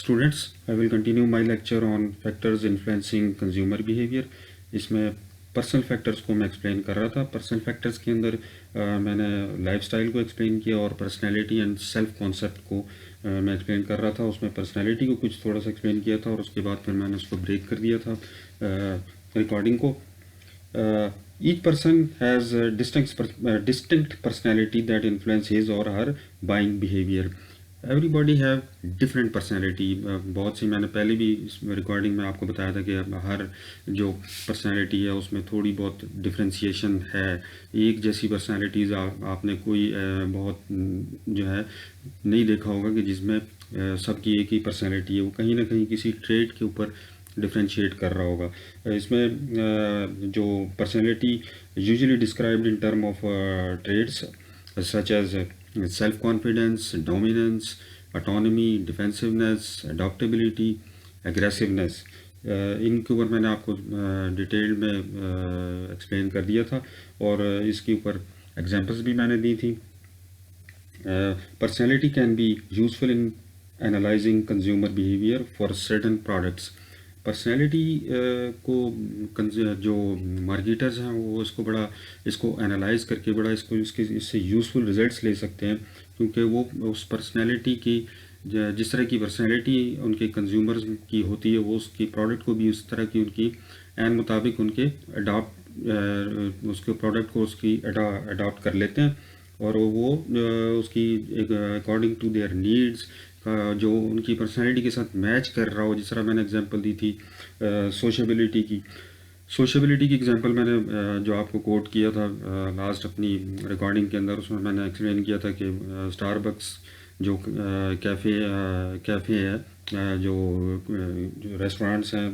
Students, I will continue my lecture on factors influencing consumer behavior. इसमें personal factors को मैं explain कर रहा था. पर्सनल फैक्टर्स के अंदर मैंने लाइफस्टाइल को एक्सप्लेन किया और पर्सनैलिटी एंड सेल्फ कॉन्सेप्ट को मैं एक्सप्लेन कर रहा था. उसमें पर्सनैलिटी को कुछ थोड़ा सा एक्सप्लेन किया था और उसके बाद फिर मैंने उसको ब्रेक कर दिया था रिकॉर्डिंग को. Each person has a distinct personality that influence his or her buying behavior. Everybody have different personality. बहुत सी मैंने पहले भी इस रिकॉर्डिंग में आपको बताया था कि हर जो पर्सनैलिटी है उसमें थोड़ी बहुत डिफ्रेंशिएशन है. एक जैसी पर्सनैलिटीज़ आपने कोई बहुत जो है नहीं देखा होगा कि जिसमें सबकी एक ही पर्सनैलिटी है. वो कहीं ना कहीं किसी ट्रेड के ऊपर डिफ्रेंशिएट कर रहा होगा. इसमें जो personality usually described in term of traits such as self confidence, dominance, autonomy, defensiveness, adaptability, aggressiveness. इनके ऊपर मैंने आपको डिटेल में एक्सप्लेन कर दिया था और इसके ऊपर एग्जांपल्स भी मैंने दी थी. Personality can be useful in analysing consumer behaviour for certain products. Personality को जो मार्केटर्स हैं वो इसको एनालाइज करके बड़ा इससे यूज़फुल रिजल्ट्स ले सकते हैं, क्योंकि वो उस पर्सनैलिटी की जिस तरह की पर्सनैलिटी उनके कंज्यूमर्स की होती है वो उसकी प्रोडक्ट को भी उस तरह की उनकी एन मुताबिक उनके उसके प्रोडक्ट को उसकी अडॉप्ट कर लेते हैं और वो उसकी अकॉर्डिंग टू देयर नीड्स जो उनकी पर्सनैलिटी के साथ मैच कर रहा हो. जिस तरह मैंने एग्जांपल दी थी सोशेबिलिटी की एग्जांपल मैंने जो आपको कोट किया था लास्ट अपनी रिकॉर्डिंग के अंदर, उसमें मैंने एक्सप्लेन किया था कि स्टारबक्स जो कैफ़े है जो रेस्टोरेंट्स हैं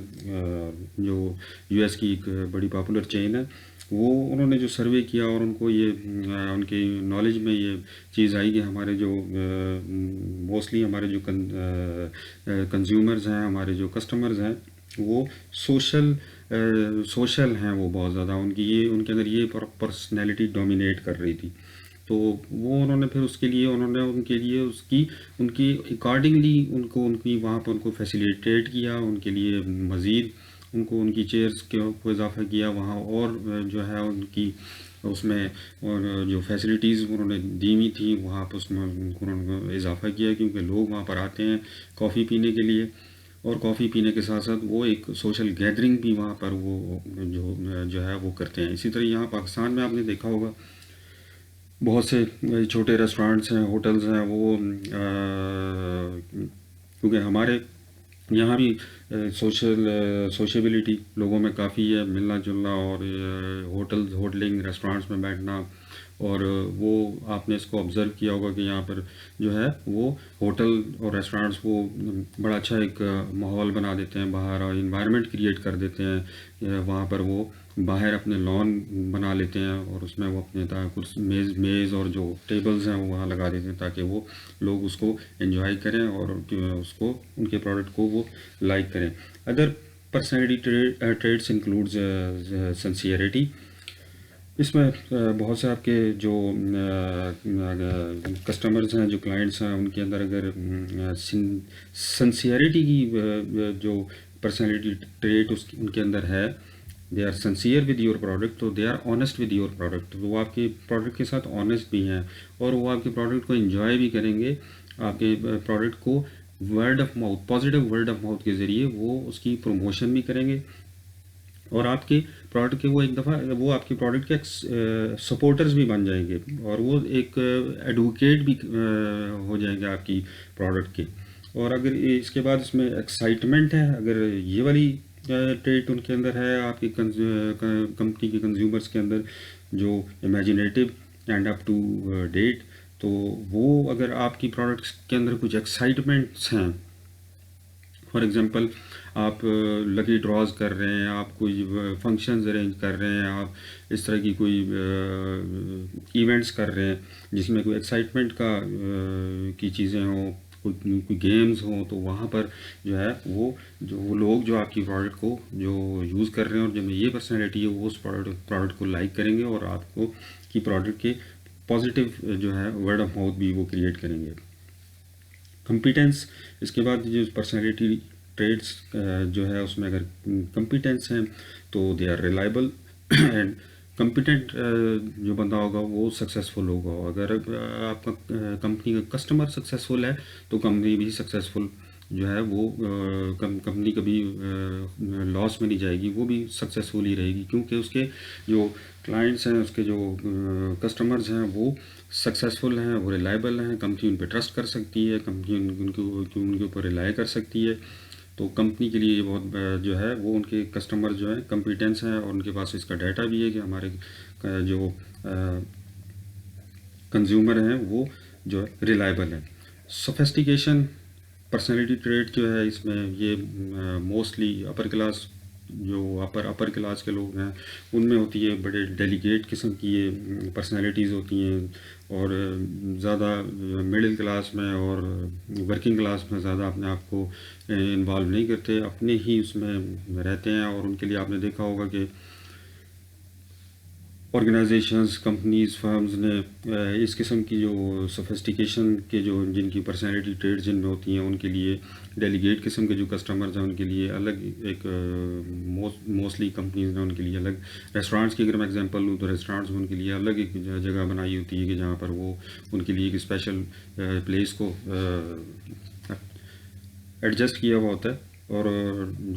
जो यूएस की एक बड़ी पॉपुलर चेन है, वो उन्होंने जो सर्वे किया और उनको ये उनके नॉलेज में ये चीज़ आई कि हमारे जो मोस्टली हमारे जो कंज्यूमर्स हैं, हमारे जो कस्टमर्स हैं, वो सोशल हैं. वो बहुत ज़्यादा उनके अंदर ये पर्सनैलिटी डोमिनेट कर रही थी. तो वो उन्होंने फिर उसके लिए उनके लिए उनकी अकॉर्डिंगली उनकी वहाँ पर उनको फैसिलिटेट किया, उनके लिए मज़ीद उनकी चेयर्स को इजाफा किया वहाँ, और जो है उनकी उसमें और जो फैसिलिटीज़ उन्होंने दी हुई थी वहाँ पर उसमें उन्होंने इजाफा किया, क्योंकि लोग वहाँ पर आते हैं कॉफ़ी पीने के लिए और कॉफ़ी पीने के साथ साथ वो एक सोशल गैदरिंग भी वहाँ पर वो जो है वो करते हैं. इसी तरह यहाँ पाकिस्तान में आपने देखा होगा बहुत से छोटे रेस्टोरेंट्स हैं, होटल्स हैं, वो क्योंकि हमारे यहाँ भी सोशेबिलिटी लोगों में काफ़ी है, मिलना जुलना और होटलिंग रेस्टोरेंट्स में बैठना. और वो आपने इसको ऑब्ज़र्व किया होगा कि यहाँ पर जो है वो होटल और रेस्टोरेंट्स वो बड़ा अच्छा एक माहौल बना देते हैं बाहर और इन्वायरमेंट क्रिएट कर देते हैं. वहाँ पर वो बाहर अपने लॉन बना लेते हैं और उसमें वो अपने कुछ मेज़ और जो टेबल्स हैं वो वहाँ लगा देते हैं ताकि वो लोग उसको एंजॉय करें और उसको उनके प्रोडक्ट को वो लाइक करें. Other personality trades includes sincerity. इसमें बहुत से आपके जो कस्टमर्स हैं, जो क्लाइंट्स हैं, उनके अंदर अगर सिंसियरिटी की जो पर्सनैलिटी ट्रेट उनके अंदर है, they are sincere with your product, तो they are honest with your product. तो वो आपके प्रोडक्ट के साथ ऑनेस्ट भी हैं और वो आपके प्रोडक्ट को एंजॉय भी करेंगे. आपके प्रोडक्ट को word of mouth, positive word of mouth के ज़रिए वो उसकी प्रमोशन भी करेंगे और आपके प्रोडक्ट के वो एक दफ़ा वो आपके प्रोडक्ट के सपोर्टर्स भी बन जाएंगे और वो एक एडवोकेट भी हो जाएंगे आपकी प्रोडक्ट के. और अगर इसके बाद इसमें एक्साइटमेंट है, अगर ये वाली ट्रेट उनके अंदर है आपकी कंपनी के कंज्यूमर्स के अंदर, जो imaginative and up to date, तो वो अगर आपकी प्रोडक्ट्स के अंदर कुछ एक्साइटमेंट्स हैं, फॉर एग्ज़ाम्पल आप लकी ड्रॉज कर रहे हैं, आप कोई फंक्शंस अरेंज कर रहे हैं, आप इस तरह की कोई इवेंट्स कर रहे हैं जिसमें कोई एक्साइटमेंट की चीज़ें हों, कोई गेम्स हों, तो वहाँ पर जो है वो लोग जो आपकी प्रोडक्ट को जो यूज़ कर रहे हैं और जिनमें ये पर्सनैलिटी है वो उस प्रोडक्ट को लाइक करेंगे और आपको की प्रोडक्ट के पॉजिटिव जो है वर्ड ऑफ माउथ भी वो क्रिएट करेंगे. कंपिटेंस, इसके बाद जो पर्सनैलिटी ट्रेड्स जो है उसमें अगर कंपिटेंस हैं तो they are reliable and competent जो बंदा होगा वो सक्सेसफुल होगा। अगर आपका कंपनी का कस्टमर सक्सेसफुल है तो कंपनी भी सक्सेसफुल जो है वो कंपनी कभी लॉस में नहीं जाएगी, वो भी सक्सेसफुल ही रहेगी, क्योंकि उसके जो क्लाइंट्स हैं, उसके जो कस्टमर्स हैं वो सक्सेसफुल हैं, वो रिलायबल हैं, कंपनी उन पर ट्रस्ट कर सकती है, कंपनी उनके ऊपर रिलाई कर सकती है। तो कंपनी के लिए ये बहुत जो है वो उनके कस्टमर जो है कॉम्पिटेंस हैं और उनके पास इसका डाटा भी है कि हमारे जो कंज्यूमर हैं वो जो रिलायबल है। सोफिस्टिकेशन पर्सनैलिटी ट्रेट जो है इसमें ये मोस्टली अपर क्लास, जो अपर क्लास के लोग हैं उनमें होती है, बड़े डेलीकेट किस्म की ये पर्सनैलिटीज़ होती हैं और ज़्यादा मिडिल क्लास में और वर्किंग क्लास में ज़्यादा अपने आप को इन्वॉल्व नहीं करते, अपने ही उसमें रहते हैं। और उनके लिए आपने देखा होगा कि ऑर्गेनाइजेशंस, कंपनीज, फर्म्स ने इस किस्म की जो सोफिस्टिकेशन के जो जिनकी पर्सनैलिटी ट्रेड्स जिनमें होती हैं उनके लिए डेलीगेट किस्म के जो कस्टमर्स हैं उनके लिए अलग एक मोस्टली कंपनीज ने उनके लिए अलग, रेस्टोरेंट्स की अगर मैं एग्जांपल लूँ तो रेस्टोरेंट्स में उनके लिए अलग एक जगह बनाई होती है कि जहाँ पर वो उनके लिए एक स्पेशल प्लेस को एडजस्ट किया हुआ होता है और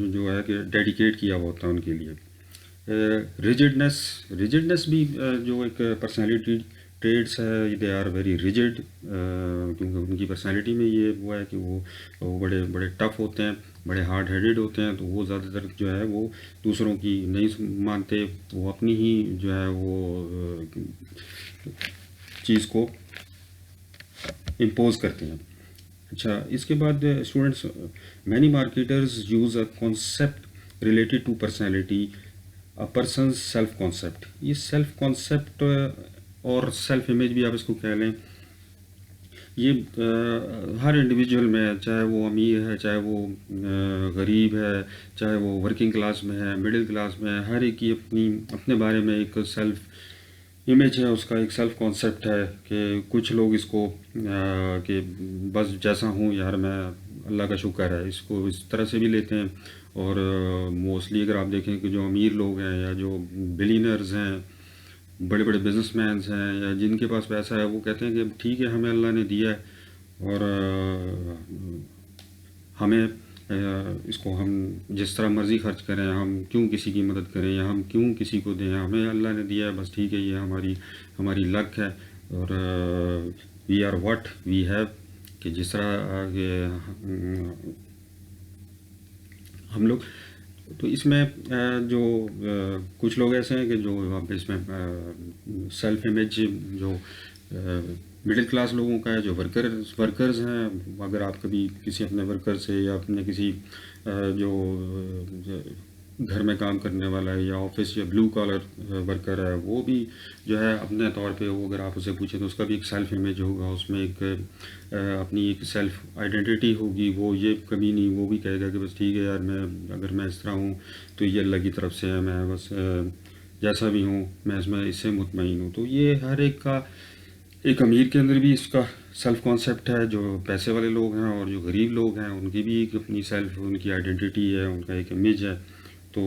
जो है कि डेडिकेट किया हुआ होता है उनके लिए। रिजिडनेस भी जो एक पर्सनालिटी ट्रेड्स है, दे आर वेरी रिजिड, क्योंकि उनकी पर्सनालिटी में ये वो है कि वो बड़े बड़े टफ होते हैं, बड़े हार्ड हेडेड होते हैं। तो वो ज़्यादातर जो है वो दूसरों की नहीं मानते, वो अपनी ही जो है वो चीज़ को इम्पोज करते हैं। अच्छा, इसके बाद students, many marketers use a concept related to personality, a person self concept. ये सेल्फ कॉन्सेप्ट और सेल्फ इमेज भी आप इसको कह लें, ये हर इंडिविजुअल में, चाहे वो अमीर है, चाहे वो गरीब है, चाहे वो वर्किंग क्लास में है, मिडिल क्लास में है, हर एक की अपनी अपने बारे में एक सेल्फ इमेज है, उसका एक सेल्फ कॉन्सेप्ट है। कि कुछ लोग इसको कि बस जैसा हूँ यार मैं, अल्लाह का शुक्र है, इसको इस तरह से भी लेते हैं। और मोस्टली अगर आप देखें कि जो अमीर लोग हैं या जो बिलियनर्स हैं, बड़े बड़े बिजनेसमैन हैं या जिनके पास पैसा है, वो कहते हैं कि ठीक है हमें अल्लाह ने दिया है और हमें इसको हम जिस तरह मर्ज़ी खर्च करें, हम क्यों किसी की मदद करें या हम क्यों किसी को दें, हमें अल्लाह ने दिया है, बस ठीक है, ये हमारी हमारी लक है और we are what we have, कि जिस तरह हम लोग। तो इसमें जो कुछ लोग ऐसे हैं कि जो आप इसमें सेल्फ इमेज जो मिडिल क्लास लोगों का है, जो वर्कर्स हैं, अगर आप कभी किसी अपने वर्कर से या अपने किसी जो घर में काम करने वाला है या ऑफिस या ब्लू कॉलर वर्कर है, वो भी जो है अपने तौर पे, वो अगर आप उसे पूछें तो उसका भी एक सेल्फ इमेज होगा, उसमें एक अपनी एक सेल्फ आइडेंटिटी होगी। वो ये कभी नहीं, वो भी कहेगा कि बस ठीक है यार, मैं अगर मैं इस तरह हूँ तो ये अल्लाह की तरफ से है, मैं बस जैसा भी हूँ मैं इसमें इससे मुतमईन हूँ। तो ये हर एक का, एक अमीर के अंदर भी इसका सेल्फ कॉन्सेप्ट है, जो पैसे वाले लोग हैं और जो गरीब लोग हैं उनकी भी एक अपनी सेल्फ, उनकी आइडेंटिटी है, उनका एक इमेज है। तो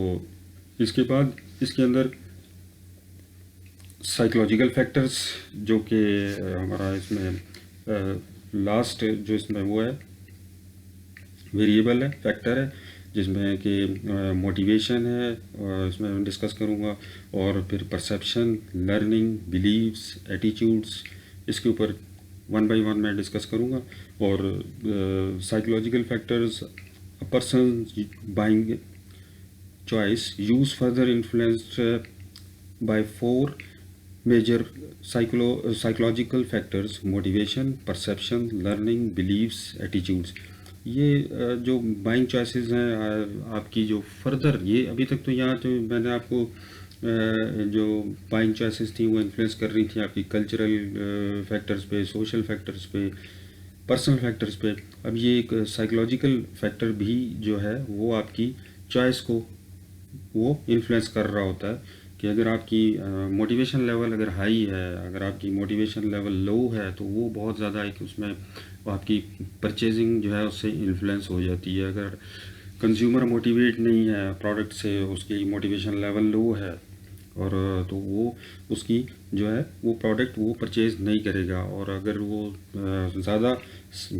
इसके बाद इसके अंदर साइकोलॉजिकल फैक्टर्स, जो कि हमारा इसमें लास्ट जो इसमें वो है वेरिएबल है, फैक्टर है, जिसमें कि मोटिवेशन है, इसमें मैं डिस्कस करूँगा, और फिर परसेप्शन, लर्निंग, बिलीव्स, एटीट्यूड्स, इसके ऊपर वन बाय वन मैं डिस्कस करूँगा। और psychological factors, a person buying choice use further influenced by four major psychological factors: motivation, perception, learning, beliefs, attitudes। ये जो बाइंग चॉइसेस हैं आपकी, जो फर्दर, ये अभी तक तो यहाँ तो मैंने आपको जो बाइंग चॉइसेस थी वो इन्फ्लुएंस कर रही थी आपकी कल्चरल फैक्टर्स पे, सोशल फैक्टर्स पे, पर्सनल फैक्टर्स पे। अब ये एक साइकोलॉजिकल फैक्टर भी जो है वो आपकी चॉइस को वो इन्फ्लुएंस कर रहा होता है। कि अगर आपकी मोटिवेशन लेवल अगर हाई है, अगर आपकी मोटिवेशन लेवल लो है, तो वो बहुत ज़्यादा एक उसमें आपकी परचेजिंग जो है उससे इन्फ्लुएंस हो जाती है। अगर कंज्यूमर मोटिवेट नहीं है प्रोडक्ट से, उसकी मोटिवेशन लेवल लो है, और तो वो उसकी जो है वो प्रोडक्ट वो परचेज़ नहीं करेगा। और अगर वो ज़्यादा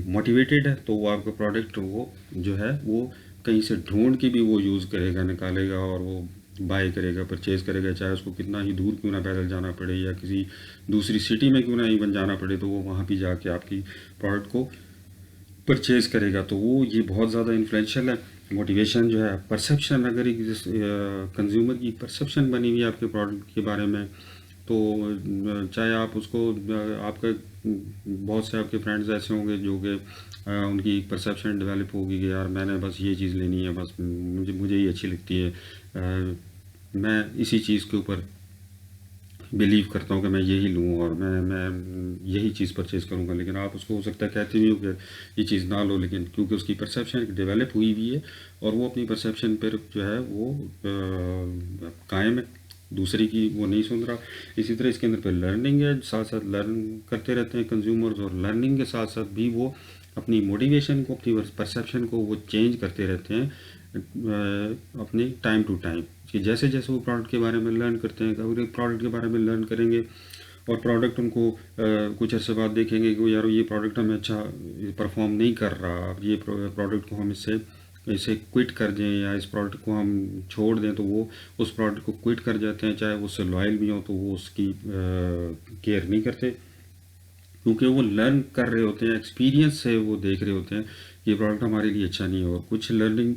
मोटिवेटेड है तो वो आपका प्रोडक्ट वो जो है वो कहीं से ढूंढ के भी वो यूज़ करेगा, निकालेगा, और वो बाय करेगा, परचेज़ करेगा, चाहे उसको कितना ही दूर क्यों ना पैदल जाना पड़े या किसी दूसरी सिटी में क्यों ना इवन जाना पड़े, तो वो वहाँ भी जाके आपकी प्रोडक्ट को परचेज़ करेगा। तो वो ये बहुत ज़्यादा इन्फ्लुएंशियल है। मोटिवेशन जो है परसेप्शन, अगर एक कंज्यूमर की परसेप्शन बनी हुई है आपके प्रोडक्ट के बारे में, तो चाहे आप उसको आपका बहुत से आपके फ्रेंड्स ऐसे होंगे जो कि उनकी एक परसेप्शन डेवलप होगी कि यार मैंने बस ये चीज़ लेनी है, बस मुझे ही अच्छी लगती है, मैं इसी चीज़ के ऊपर बिलीव करता हूँ कि मैं यही लूँ और मैं यही चीज़ परचेज़ करूँगा। लेकिन आप उसको हो सकता है कहते भी हो कि ये चीज़ ना लो, लेकिन क्योंकि उसकी परसेप्शन डेवलप हुई हुई है और वो अपनी परसेप्शन पर जो है वो कायम है, दूसरे की वो नहीं सुन रहा। इसी तरह इसके अंदर पे लर्निंग है, साथ साथ लर्न करते रहते हैं कंज्यूमर्स, और लर्निंग के साथ साथ भी वो अपनी मोटिवेशन को, अपनी परसेप्शन को वो चेंज करते रहते हैं अपने टाइम टू टाइम, कि जैसे जैसे वो प्रोडक्ट के बारे में लर्न करते हैं, अगर प्रोडक्ट के बारे में लर्न करेंगे और प्रोडक्ट उनको कुछ अर्से बाद देखेंगे कि यार ये प्रोडक्ट हमें अच्छा परफॉर्म नहीं कर रहा, अब ये प्रोडक्ट को हम इसे क्विट कर दें या इस प्रोडक्ट को हम छोड़ दें, तो वो उस प्रोडक्ट को क्विट कर जाते हैं, चाहे वो उससे लॉयल भी हो तो वो उसकी केयर नहीं करते, क्योंकि वो लर्न कर रहे होते हैं, एक्सपीरियंस से वो देख रहे होते हैं कि ये प्रोडक्ट हमारे लिए अच्छा नहीं है। और कुछ लर्निंग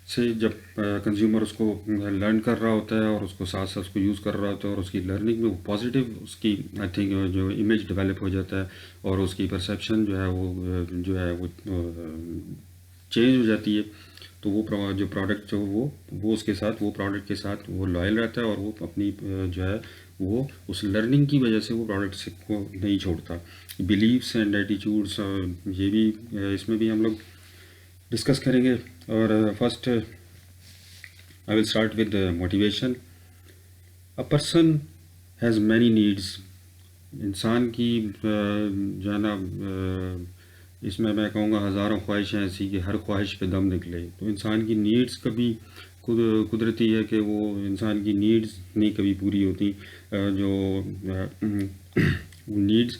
से जब कंज्यूमर उसको लर्न कर रहा होता है और उसको साथ साथ उसको यूज़ कर रहा होता है और उसकी लर्निंग में वो पॉजिटिव उसकी आई थिंक जो इमेज डेवलप हो जाता है और उसकी परसेप्शन जो है वो चेंज हो जाती है, तो वो जो प्रोडक्ट जो वो उसके साथ, वो प्रोडक्ट के साथ वो लॉयल रहता है और वो अपनी जो है वो उस लर्निंग की वजह से वो प्रोडक्ट को नहीं छोड़ता। बिलीव्स एंड एटीट्यूड्स, ये भी इसमें भी हम लोग डिस्कस करेंगे। और first I will start with motivation. A person has many needs. इंसान की जो है ना इसमें मैं कहूँगा हज़ारों ख्वाहिशें ऐसी कि हर ख्वाहिश पे दम निकले। तो इंसान की नीड्स कभी कुदरती है कि वो इंसान की नीड्स नहीं कभी पूरी होती। जो नीड्स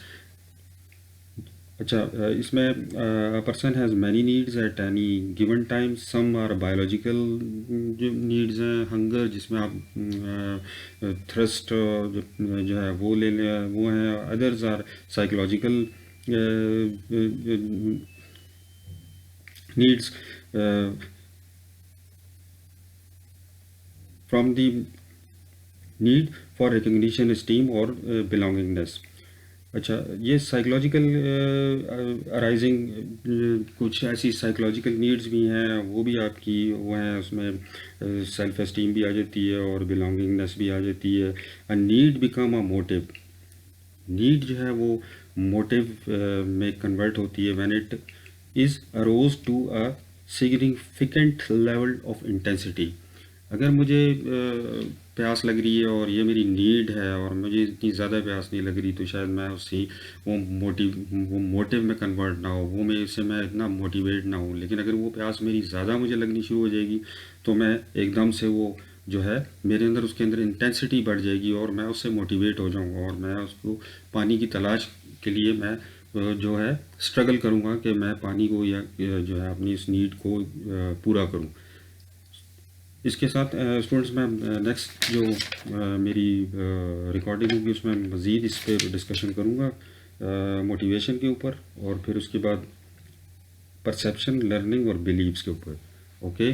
अच्छा इसमें person has many needs at any given time. Some are biological जो नीड्स हैं, हंगर जिसमें आप थ्रस्ट जो है वो ले लें, वो हैं। Others are psychological needs from the need for recognition, esteem और बिलोंगिंगनेस। अच्छा, ये साइकोलॉजिकल अराइजिंग कुछ ऐसी साइकोलॉजिकल नीड्स भी हैं, वो भी आपकी वो हैं, उसमें सेल्फ एस्टीम भी आ जाती है और बिलोंगिंगनेस भी आ जाती है। A need become a motive. Need जो है वो मोटिव में कन्वर्ट होती है when it is arose to a significant level of intensity. अगर मुझे प्यास लग रही है और ये मेरी नीड है और मुझे इतनी ज़्यादा प्यास नहीं लग रही, तो शायद मैं उससे वो मोटिव में कन्वर्ट ना हो, वो मैं इतना मोटिवेट ना हूँ। लेकिन अगर वो प्यास मेरी ज़्यादा मुझे लगनी शुरू हो जाएगी तो मैं एकदम से वो जो है मेरे अंदर उसके अंदर इंटेंसिटी बढ़ जाएगी और मैं उससे मोटिवेट हो जाऊँगा और मैं उसको पानी की तलाश के लिए मैं जो है स्ट्रगल करूँगा कि मैं पानी को या जो है अपनी इस नीड को पूरा करूँ। इसके साथ स्टूडेंट्स मैं नेक्स्ट जो मेरी रिकॉर्डिंग होगी उसमें मज़ीद इस पर डिस्कशन करूँगा मोटिवेशन के ऊपर, और फिर उसके बाद परसेप्शन, लर्निंग और बिलीव्स के ऊपर। ओके।